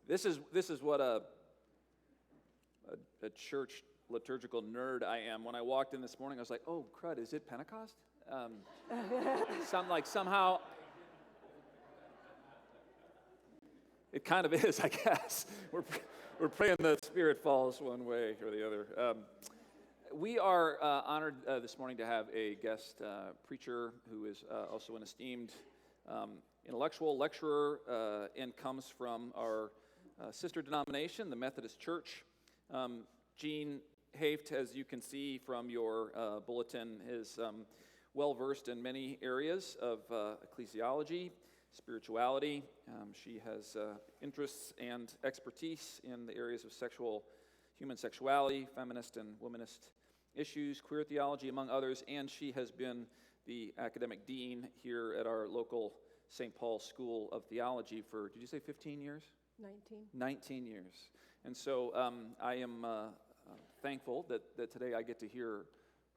This is what a church liturgical nerd I am. When I walked in this morning, I was like, "Oh crud, is it Pentecost?" Somehow, it kind of is, I guess. We're praying the Spirit falls one way or the other. We are honored this morning to have a guest preacher who is also an esteemed intellectual lecturer and comes from our sister denomination, the Methodist Church. Jeanne Hoeft, as you can see from your bulletin, is well-versed in many areas of ecclesiology, spirituality. She has interests and expertise in the areas of human sexuality, feminist and womanist issues, queer theology, among others, and she has been the academic dean here at our local St. Paul's School of Theology for, did you say 15 years? 19 years. And so I am thankful that today I get to hear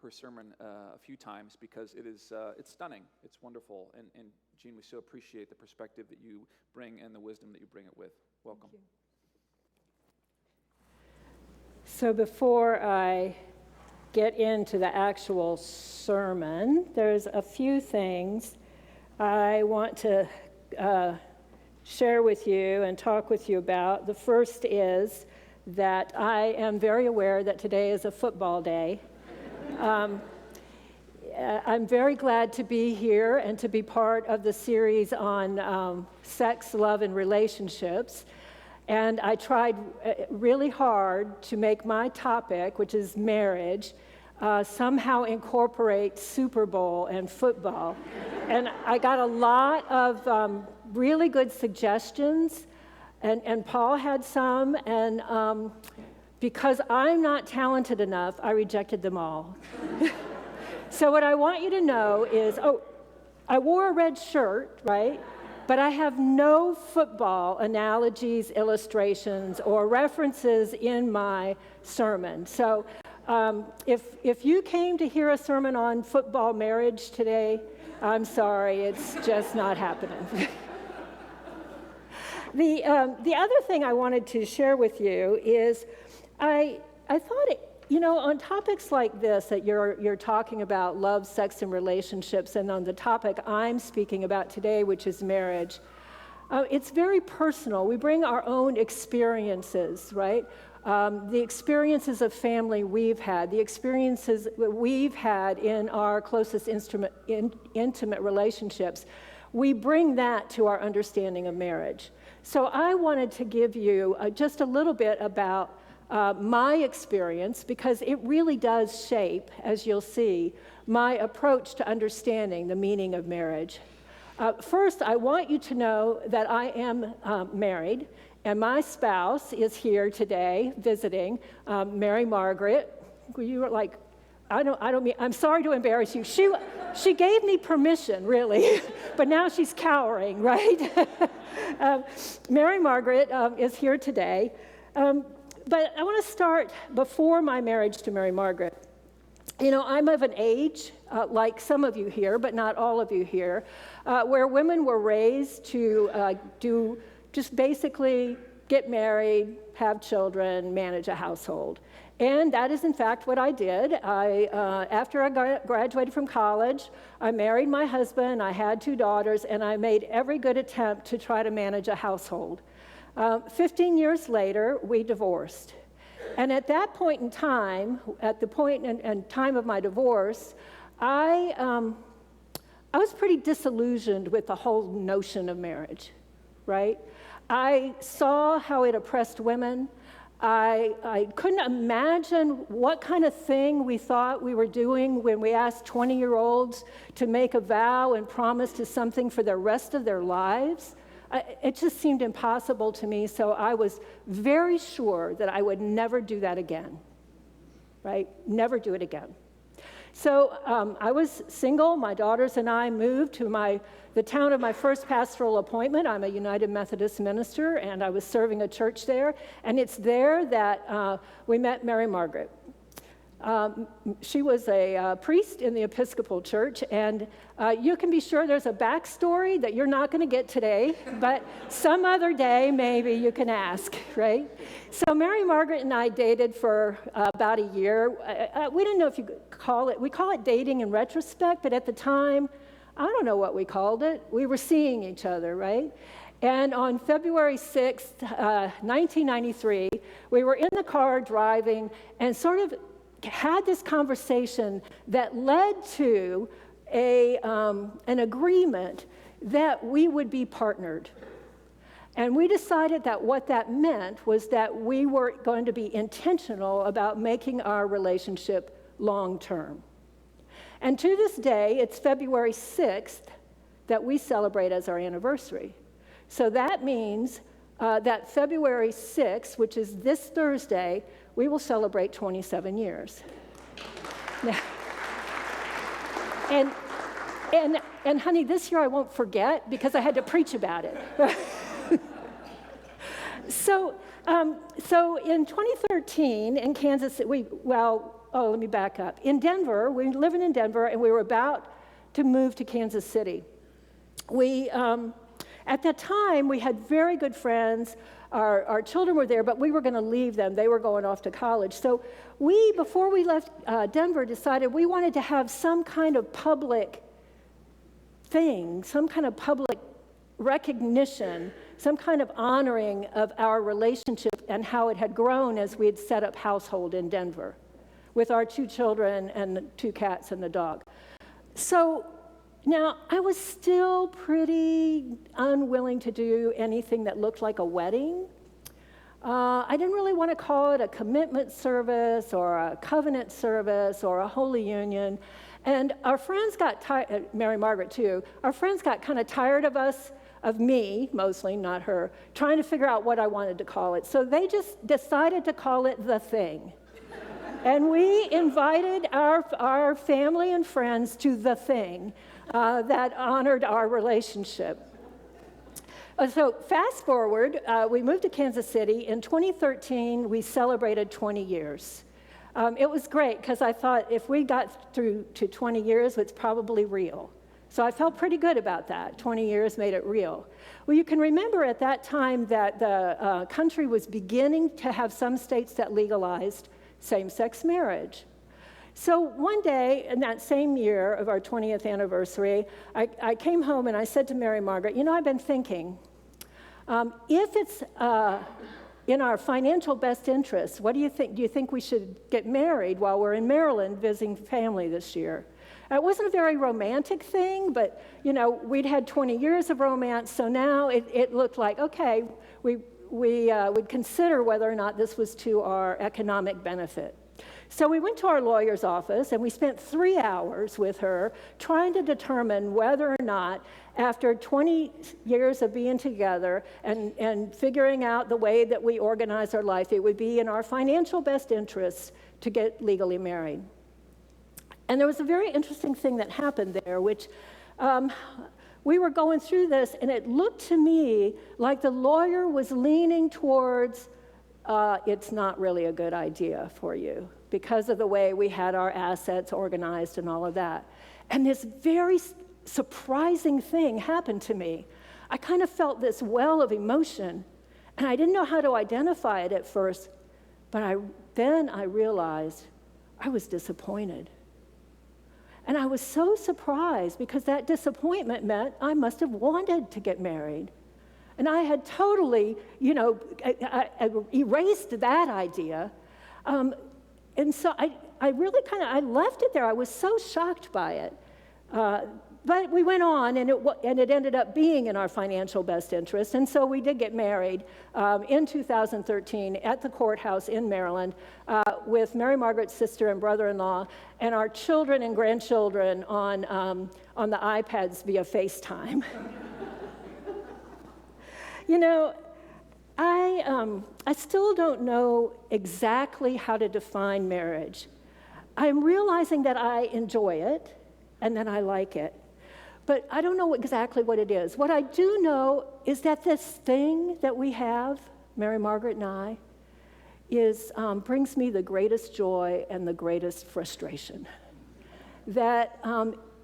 her sermon a few times because it's stunning. It's wonderful. And Jeanne, we so appreciate the perspective that you bring and the wisdom that you bring it with. Welcome. Thank you. So before I get into the actual sermon, there's a few things I want to share with you and talk with you about. The first is that I am very aware that today is a football day. I'm very glad to be here and to be part of the series on sex, love, and relationships. And I tried really hard to make my topic, which is marriage, somehow incorporate Super Bowl and football. And I got a lot of really good suggestions, and Paul had some, and because I'm not talented enough, I rejected them all. So what I want you to know is, I wore a red shirt, right? But I have no football analogies, illustrations, or references in my sermon. So if you came to hear a sermon on football marriage today, I'm sorry, it's just not happening. The other thing I wanted to share with you is I thought on topics like this that you're talking about, love, sex, and relationships, and on the topic I'm speaking about today, which is marriage, it's very personal. We bring our own experiences, right? The experiences of family we've had, the experiences we've had in our closest intimate relationships. We bring that to our understanding of marriage. So I wanted to give you just a little bit about my experience, because it really does shape, as you'll see, my approach to understanding the meaning of marriage. First, I want you to know that I am married, and my spouse is here today visiting, Mary Margaret. You were like, I'm sorry to embarrass you. She gave me permission, really, but now she's cowering, right? Mary Margaret is here today. But I want to start before my marriage to Mary Margaret. I'm of an age, like some of you here, but not all of you here, where women were raised to just basically get married, have children, manage a household. And that is, in fact, what I did. After I graduated from college, I married my husband, I had 2 daughters, and I made every good attempt to try to manage a household. 15 years later, we divorced. And at that point in time, at the point and time of my divorce, I was pretty disillusioned with the whole notion of marriage, right? I saw how it oppressed women. I couldn't imagine what kind of thing we thought we were doing when we asked 20-year-olds to make a vow and promise to something for the rest of their lives. It just seemed impossible to me, so I was very sure that I would never do that again, right? Never do it again. So I was single. My daughters and I moved to the town of my first pastoral appointment. I'm a United Methodist minister, and I was serving a church there, and it's there that we met Mary Margaret. She was a priest in the Episcopal Church, and you can be sure there's a backstory that you're not going to get today, but some other day maybe you can ask, right? So Mary Margaret and I dated for about a year. We didn't know if you could call it, we call it dating in retrospect, but at the time, I don't know what we called it. We were seeing each other, right? And on February 6th, 1993, we were in the car driving and sort of had this conversation that led to an agreement that we would be partnered. And we decided that what that meant was that we were going to be intentional about making our relationship long-term. And to this day, it's February 6th that we celebrate as our anniversary. So that means that February 6th, which is this Thursday, we will celebrate 27 years. Now, and honey, this year I won't forget because I had to preach about it. So in 2013 in Kansas City, let me back up. In Denver, we were living in Denver, and we were about to move to Kansas City. At that time, we had very good friends. Our children were there, but we were going to leave them. They were going off to college. So before we left Denver, decided we wanted to have some kind of public thing, some kind of public recognition, some kind of honoring of our relationship and how it had grown as we had set up household in Denver with our 2 children and the 2 cats and the dog. So now, I was still pretty unwilling to do anything that looked like a wedding. I didn't really want to call it a commitment service or a covenant service or a holy union. And our friends got tired, Mary Margaret too, our friends got kind of tired of me, mostly, not her, trying to figure out what I wanted to call it. So they just decided to call it The Thing. And we invited our family and friends to The Thing. That honored our relationship. So fast forward, we moved to Kansas City. In 2013, we celebrated 20 years. It was great because I thought if we got through to 20 years, it's probably real. So I felt pretty good about that. 20 years made it real. Well, you can remember at that time that the country was beginning to have some states that legalized same-sex marriage. So one day in that same year of our 20th anniversary, I came home and I said to Mary Margaret, I've been thinking, if it's in our financial best interest, what do you think? Do you think we should get married while we're in Maryland visiting family this year? It wasn't a very romantic thing, but, we'd had 20 years of romance, so now it looked like, okay, we would consider whether or not this was to our economic benefit. So we went to our lawyer's office, and we spent 3 hours with her trying to determine whether or not, after 20 years of being together and figuring out the way that we organize our life, it would be in our financial best interest to get legally married. And there was a very interesting thing that happened there, which we were going through this, and it looked to me like the lawyer was leaning towards, it's not really a good idea for you, because of the way we had our assets organized and all of that. And this very surprising thing happened to me. I kind of felt this well of emotion, and I didn't know how to identify it at first, but then I realized I was disappointed. And I was so surprised because that disappointment meant I must have wanted to get married. And I had totally, I erased that idea. And so I really I left it there. I was so shocked by it. But we went on, and it ended up being in our financial best interest. And so we did get married in 2013 at the courthouse in Maryland with Mary Margaret's sister and brother-in-law, and our children and grandchildren on the iPads via FaceTime. I still don't know exactly how to define marriage. I'm realizing that I enjoy it and that I like it, but I don't know exactly what it is. What I do know is that this thing that we have, Mary Margaret and I, brings me the greatest joy and the greatest frustration. That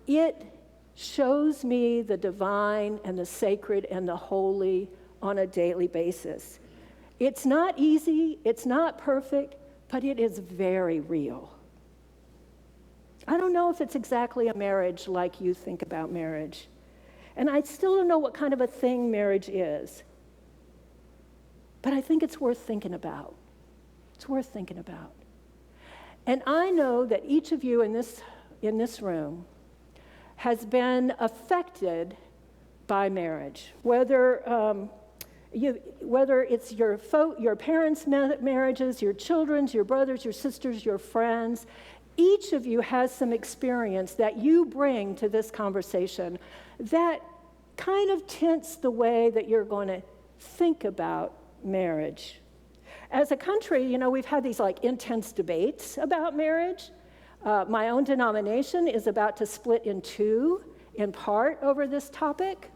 it shows me the divine and the sacred and the holy on a daily basis. It's not easy, it's not perfect, but it is very real. I don't know if it's exactly a marriage like you think about marriage. And I still don't know what kind of a thing marriage is. But I think it's worth thinking about. It's worth thinking about. And I know that each of you in this room has been affected by marriage, whether it's your parents' marriages, your children's, your brothers, your sisters, your friends. Each of you has some experience that you bring to this conversation that kind of tints the way that you're going to think about marriage. As a country, we've had these intense debates about marriage. My own denomination is about to split in two, in part, over this topic.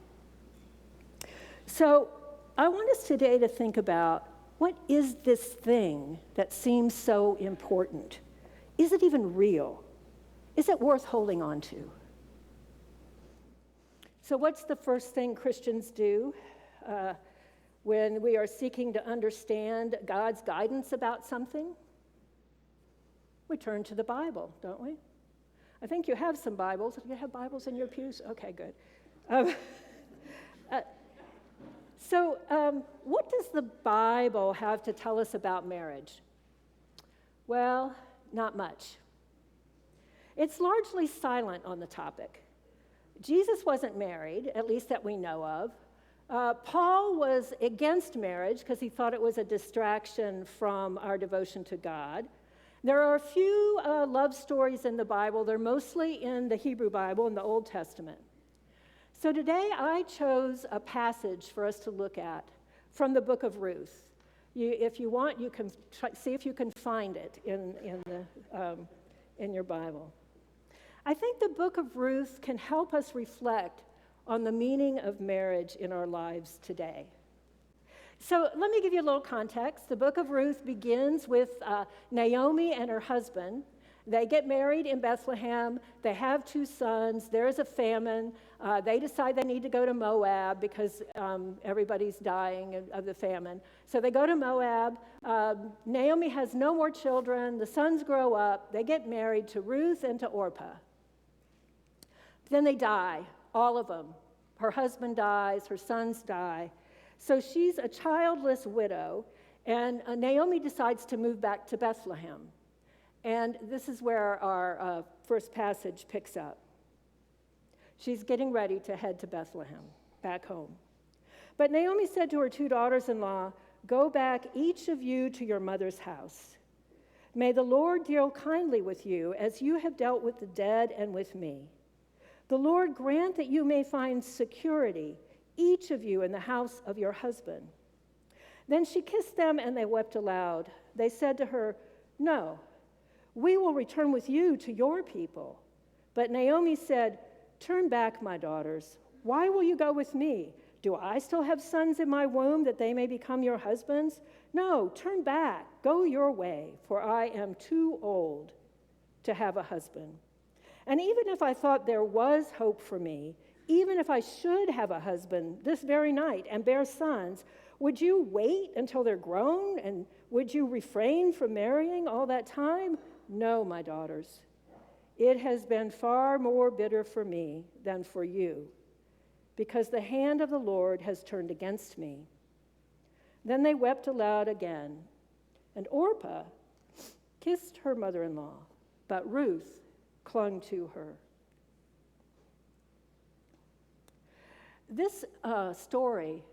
So I want us today to think about, what is this thing that seems so important? Is it even real? Is it worth holding on to? So what's the first thing Christians do when we are seeking to understand God's guidance about something? We turn to the Bible, don't we? I think you have some Bibles. Do you have Bibles in your pews? Okay, good. So what does the Bible have to tell us about marriage? Well, not much. It's largely silent on the topic. Jesus wasn't married, at least that we know of. Paul was against marriage because he thought it was a distraction from our devotion to God. There are a few love stories in the Bible. They're mostly in the Hebrew Bible, in the Old Testament. So today I chose a passage for us to look at from the book of Ruth. If you want, you can see if you can find it in your Bible. I think the book of Ruth can help us reflect on the meaning of marriage in our lives today. So let me give you a little context. The book of Ruth begins with Naomi and her husband. They get married in Bethlehem. They have 2 sons. There's a famine. They decide they need to go to Moab because everybody's dying of the famine. So they go to Moab. Naomi has no more children. The sons grow up. They get married to Ruth and to Orpah. Then they die, all of them. Her husband dies. Her sons die. So she's a childless widow, and Naomi decides to move back to Bethlehem. And this is where our first passage picks up. She's getting ready to head to Bethlehem, back home. But Naomi said to her 2 daughters-in-law, "Go back, each of you, to your mother's house. May the Lord deal kindly with you as you have dealt with the dead and with me. The Lord grant that you may find security, each of you in the house of your husband." Then she kissed them, and they wept aloud. They said to her, "No, we will return with you to your people." But Naomi said, "Turn back, my daughters. Why will you go with me? Do I still have sons in my womb that they may become your husbands? No, turn back, go your way, for I am too old to have a husband. And even if I thought there was hope for me, even if I should have a husband this very night and bear sons, would you wait until they're grown? And would you refrain from marrying all that time? No, my daughters. It has been far more bitter for me than for you, because the hand of the Lord has turned against me." Then they wept aloud again, and Orpah kissed her mother-in-law, but Ruth clung to her. This story,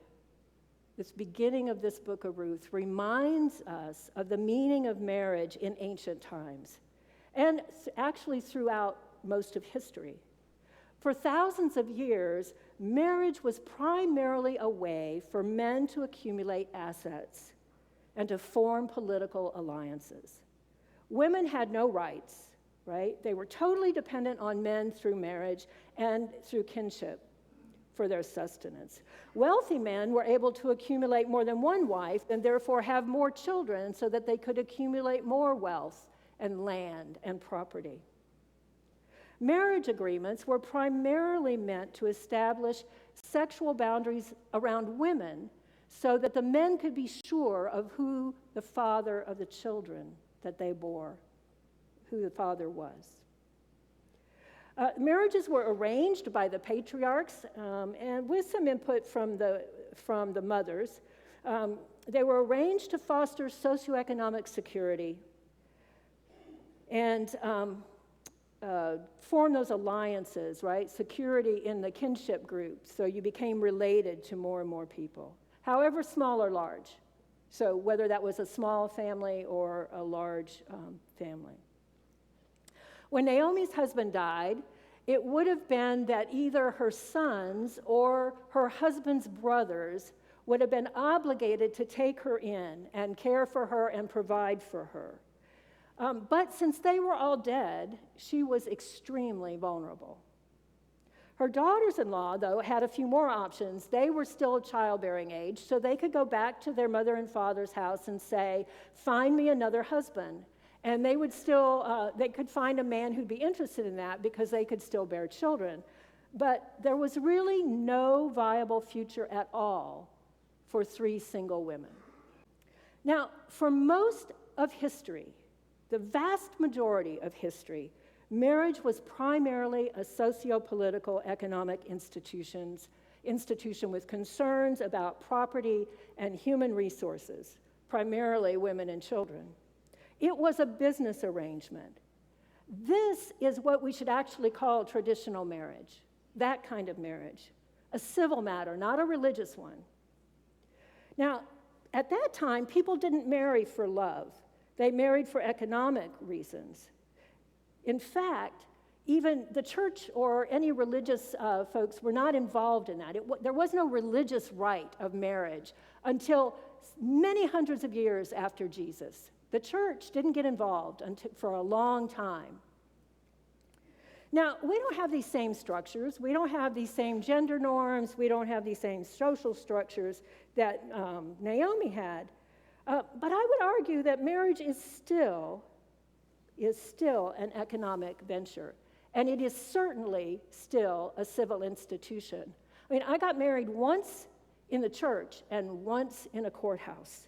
this beginning of this book of Ruth, reminds us of the meaning of marriage in ancient times, and actually throughout most of history. For thousands of years, marriage was primarily a way for men to accumulate assets and to form political alliances. Women had no rights, right? They were totally dependent on men through marriage and through kinship. for their sustenance. Wealthy men were able to accumulate more than one wife and therefore have more children so that they could accumulate more wealth and land and property. Marriage agreements were primarily meant to establish sexual boundaries around women so that the men could be sure of who the father of the children that they bore, who the father was. Marriages were arranged by the patriarchs and with some input from the mothers. They were arranged to foster socioeconomic security and form those alliances, right? Security in the kinship group, so you became related to more and more people, however small or large. So whether that was a small family or a large family. When Naomi's husband died, it would have been that either her sons or her husband's brothers would have been obligated to take her in and care for her and provide for her. But since they were all dead, she was extremely vulnerable. Her daughters-in-law, though, had a few more options. They were still of childbearing age, so they could go back to their mother and father's house and say, "Find me another husband." And they would still, they could find a man who'd be interested in that because they could still bear children. But there was really no viable future at all for 3 single women. Now, for most of history, the vast majority of history, marriage was primarily a socio-political economic institution with concerns about property and human resources, primarily women and children. It was a business arrangement. This is what we should actually call traditional marriage, that kind of marriage, a civil matter, not a religious one. Now, at that time, people didn't marry for love. They married for economic reasons. In fact, even the church or any religious folks were not involved in that. There was no religious rite of marriage until many hundreds of years after Jesus. The church didn't get involved for a long time. Now, we don't have these same structures. We don't have these same gender norms. We don't have these same social structures that Naomi had. But I would argue that marriage is still an economic venture. And it is certainly still a civil institution. I mean, I got married once in the church and once in a courthouse.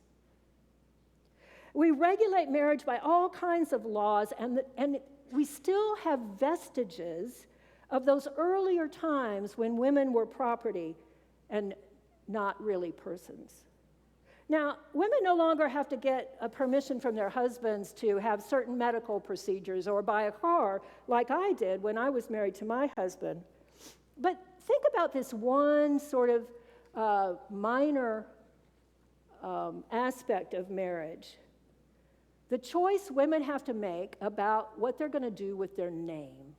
We regulate marriage by all kinds of laws, and we still have vestiges of those earlier times when women were property and not really persons. Now, women no longer have to get a permission from their husbands to have certain medical procedures or buy a car like I did when I was married to my husband. But think about this one sort of minor aspect of marriage. The choice women have to make about what they're going to do with their name.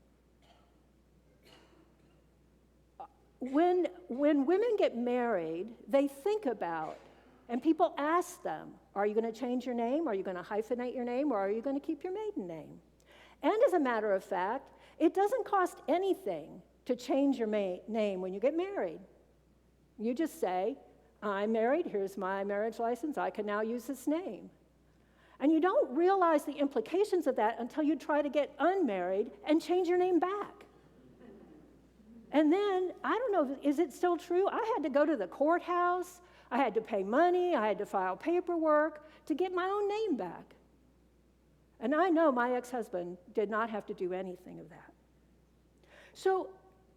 When women get married, they think about, and people ask them, are you going to change your name? Are you going to hyphenate your name? Or are you going to keep your maiden name? And as a matter of fact, it doesn't cost anything to change your name when you get married. You just say, I'm married, here's my marriage license, I can now use this name. And you don't realize the implications of that until you try to get unmarried and change your name back. And then, I don't know, is it still true? I had to go to the courthouse, I had to pay money, I had to file paperwork to get my own name back. And I know my ex-husband did not have to do anything of that. So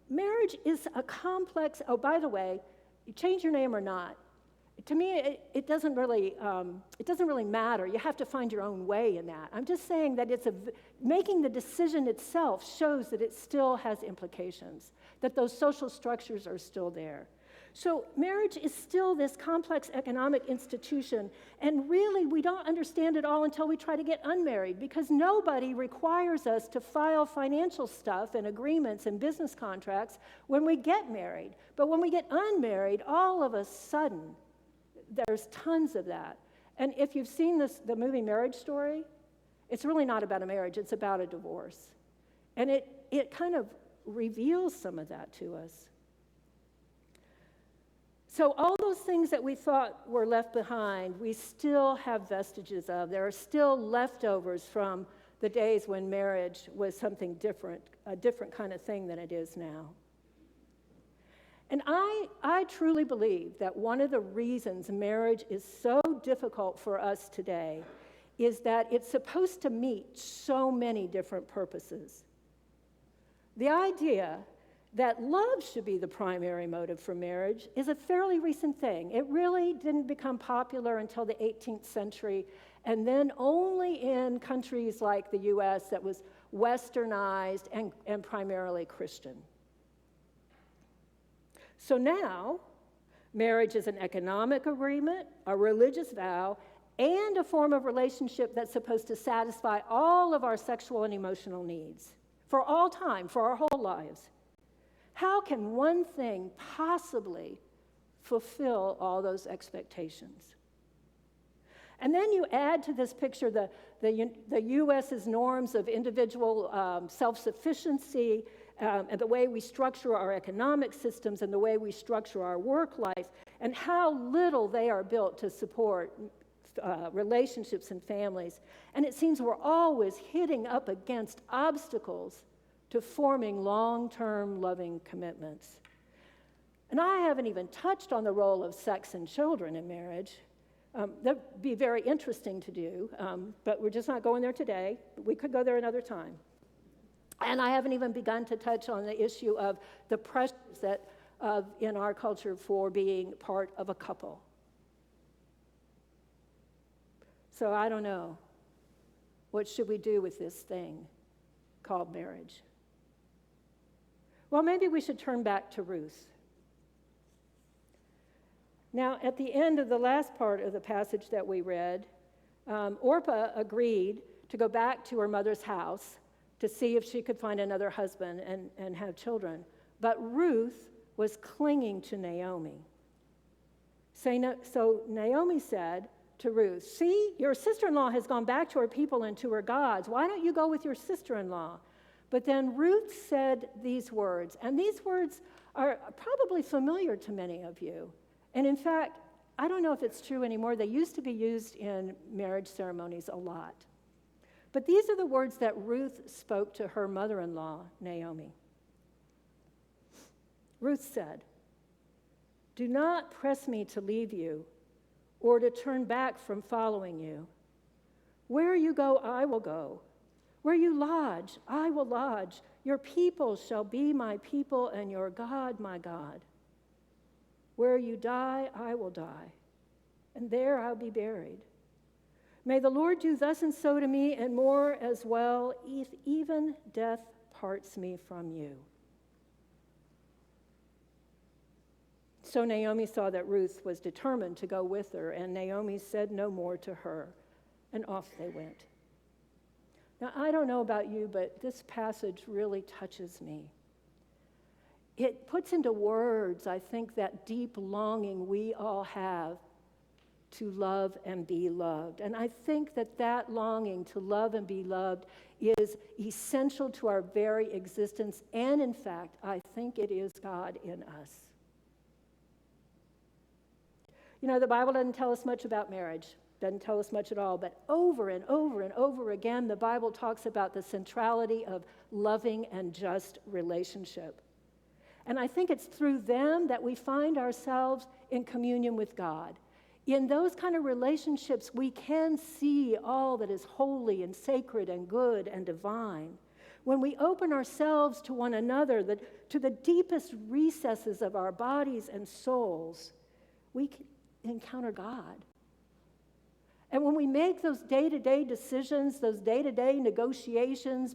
marriage is a complex, oh, by the way, you change your name or not, to me, it doesn't really matter. You have to find your own way in that. I'm just saying that making the decision itself shows that it still has implications, that those social structures are still there. So marriage is still this complex economic institution, and really we don't understand it all until we try to get unmarried, because nobody requires us to file financial stuff and agreements and business contracts when we get married. But when we get unmarried, all of a sudden, there's tons of that. And if you've seen the movie Marriage Story, it's really not about a marriage, it's about a divorce. And it kind of reveals some of that to us. So all those things that we thought were left behind, we still have vestiges of. There are still leftovers from the days when marriage was something different, a different kind of thing than it is now. And I truly believe that one of the reasons marriage is so difficult for us today is that it's supposed to meet so many different purposes. The idea that love should be the primary motive for marriage is a fairly recent thing. It really didn't become popular until the 18th century, and then only in countries like the US that was westernized and primarily Christian. So now, marriage is an economic agreement, a religious vow, and a form of relationship that's supposed to satisfy all of our sexual and emotional needs for all time, for our whole lives. How can one thing possibly fulfill all those expectations? And then you add to this picture the U.S.'s norms of individual self-sufficiency, and the way we structure our economic systems and the way we structure our work life, and how little they are built to support relationships and families. And it seems we're always hitting up against obstacles to forming long-term loving commitments. And I haven't even touched on the role of sex and children in marriage. That'd be very interesting to do, but we're just not going there today. We could go there another time. And I haven't even begun to touch on the issue of the pressures that in our culture for being part of a couple. So I don't know. What should we do with this thing called marriage? Well, maybe we should turn back to Ruth. Now, at the end of the last part of the passage that we read, Orpah agreed to go back to her mother's house to see if she could find another husband and have children. But Ruth was clinging to Naomi. So Naomi said to Ruth, "See, your sister-in-law has gone back to her people and to her gods. Why don't you go with your sister-in-law?" But then Ruth said these words, and these words are probably familiar to many of you. And in fact, I don't know if it's true anymore. They used to be used in marriage ceremonies a lot. But these are the words that Ruth spoke to her mother-in-law, Naomi. Ruth said, "Do not press me to leave you or to turn back from following you. Where you go, I will go. Where you lodge, I will lodge. Your people shall be my people and your God, my God. Where you die, I will die, and there I'll be buried. May the Lord do thus and so to me, and more as well, if even death parts me from you." So Naomi saw that Ruth was determined to go with her, and Naomi said no more to her, and off they went. Now, I don't know about you, but this passage really touches me. It puts into words, I think, that deep longing we all have to love and be loved. And I think that that longing to love and be loved is essential to our very existence. And in fact, I think it is God in us. You know, the Bible doesn't tell us much about marriage. Doesn't tell us much at all. But over and over and over again, the Bible talks about the centrality of loving and just relationship. And I think it's through them that we find ourselves in communion with God. In those kind of relationships, we can see all that is holy and sacred and good and divine. When we open ourselves to one another, to the deepest recesses of our bodies and souls, we can encounter God. And when we make those day-to-day decisions, those day-to-day negotiations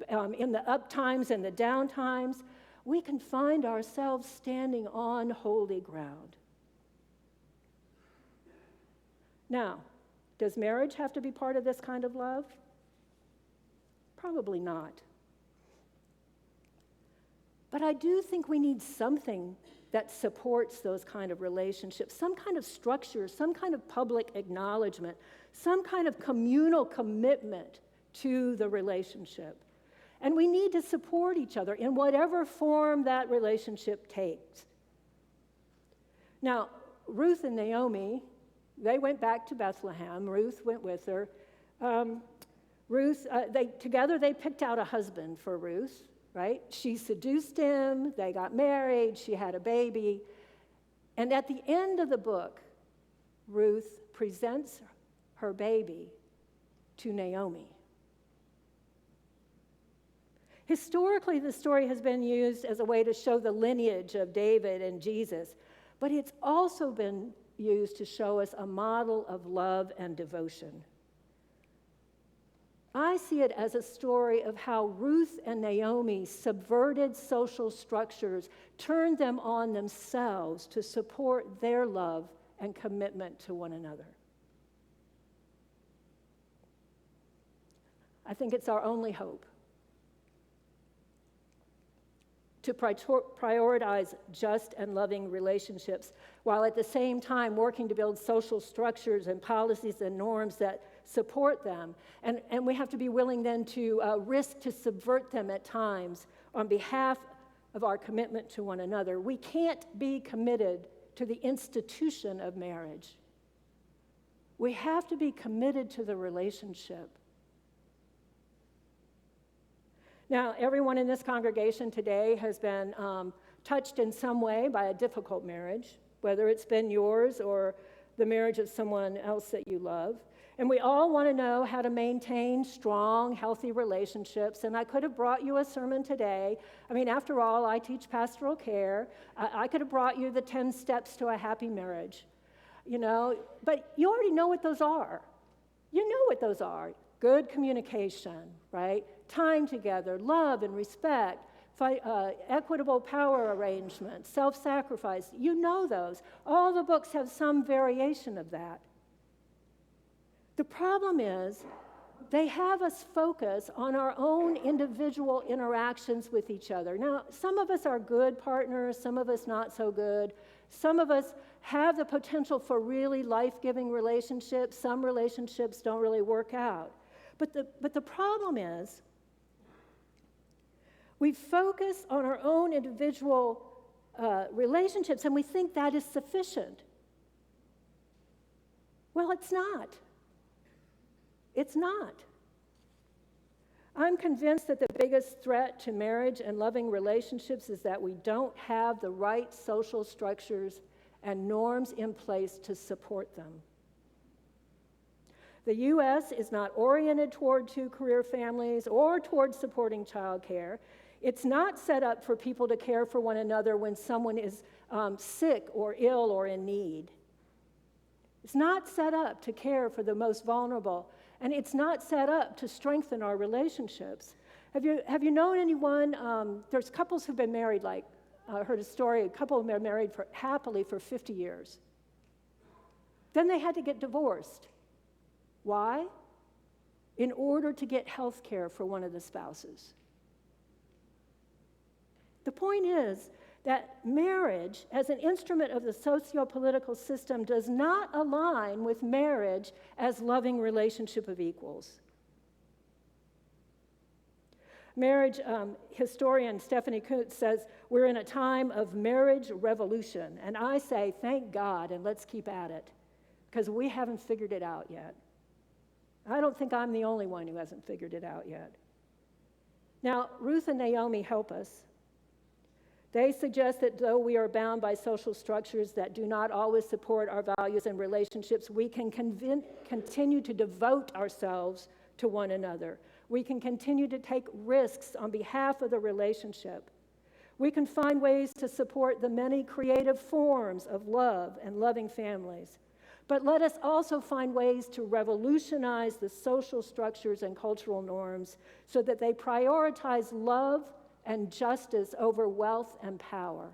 in the up times and the down times, we can find ourselves standing on holy ground. Now, does marriage have to be part of this kind of love? Probably not. But I do think we need something that supports those kind of relationships, some kind of structure, some kind of public acknowledgement, some kind of communal commitment to the relationship. And we need to support each other in whatever form that relationship takes. Now, Ruth and Naomi, they went back to Bethlehem. Ruth went with her. Together they picked out a husband for Ruth, right? She seduced him, they got married, she had a baby. And at the end of the book, Ruth presents her baby to Naomi. Historically, the story has been used as a way to show the lineage of David and Jesus, but it's also been used to show us a model of love and devotion. I see it as a story of how Ruth and Naomi subverted social structures, turned them on themselves to support their love and commitment to one another. I think it's our only hope to prioritize just and loving relationships while at the same time working to build social structures and policies and norms that support them. And we have to be willing then to risk to subvert them at times on behalf of our commitment to one another. We can't be committed to the institution of marriage. We have to be committed to the relationship. Now, everyone in this congregation today has been touched in some way by a difficult marriage, whether it's been yours or the marriage of someone else that you love. And we all want to know how to maintain strong, healthy relationships. And I could have brought you a sermon today. I mean, after all, I teach pastoral care. I could have brought you the 10 steps to a happy marriage, but you already know what those are. You know what those are. Good communication, right? Time together, love and respect, equitable power arrangement, self-sacrifice. You know those. All the books have some variation of that. The problem is they have us focus on our own individual interactions with each other. Now, some of us are good partners, some of us not so good. Some of us have the potential for really life-giving relationships. Some relationships don't really work out. But the problem is we focus on our own individual relationships and we think that is sufficient. Well, it's not. It's not. I'm convinced that the biggest threat to marriage and loving relationships is that we don't have the right social structures and norms in place to support them. The U.S. is not oriented toward two-career families or toward supporting childcare. It's not set up for people to care for one another when someone is sick or ill or in need. It's not set up to care for the most vulnerable, and it's not set up to strengthen our relationships. Have you known anyone? There's couples who've been married, I heard a story, a couple have been married happily for 50 years. Then they had to get divorced. Why? In order to get health care for one of the spouses. The point is that marriage, as an instrument of the socio-political system, does not align with marriage as loving relationship of equals. Marriage historian Stephanie Coontz says, we're in a time of marriage revolution. And I say, thank God, and let's keep at it, because we haven't figured it out yet. I don't think I'm the only one who hasn't figured it out yet. Now, Ruth and Naomi help us. They suggest that though we are bound by social structures that do not always support our values and relationships, we can continue to devote ourselves to one another. We can continue to take risks on behalf of the relationship. We can find ways to support the many creative forms of love and loving families. But let us also find ways to revolutionize the social structures and cultural norms so that they prioritize love and justice over wealth and power,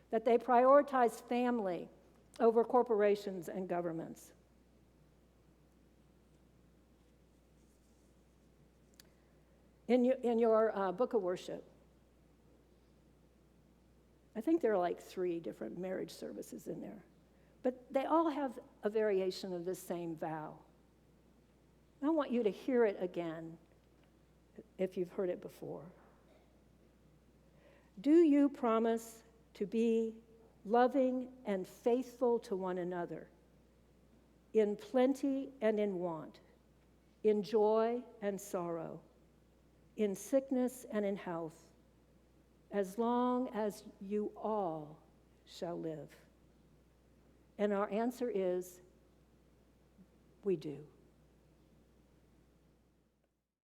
that they prioritize family over corporations and governments. In your book of worship, I think there are like 3 different marriage services in there, but they all have a variation of this same vow. I want you to hear it again if you've heard it before. Do you promise to be loving and faithful to one another, in plenty and in want, in joy and sorrow, in sickness and in health, as long as you all shall live. And our answer is, we do.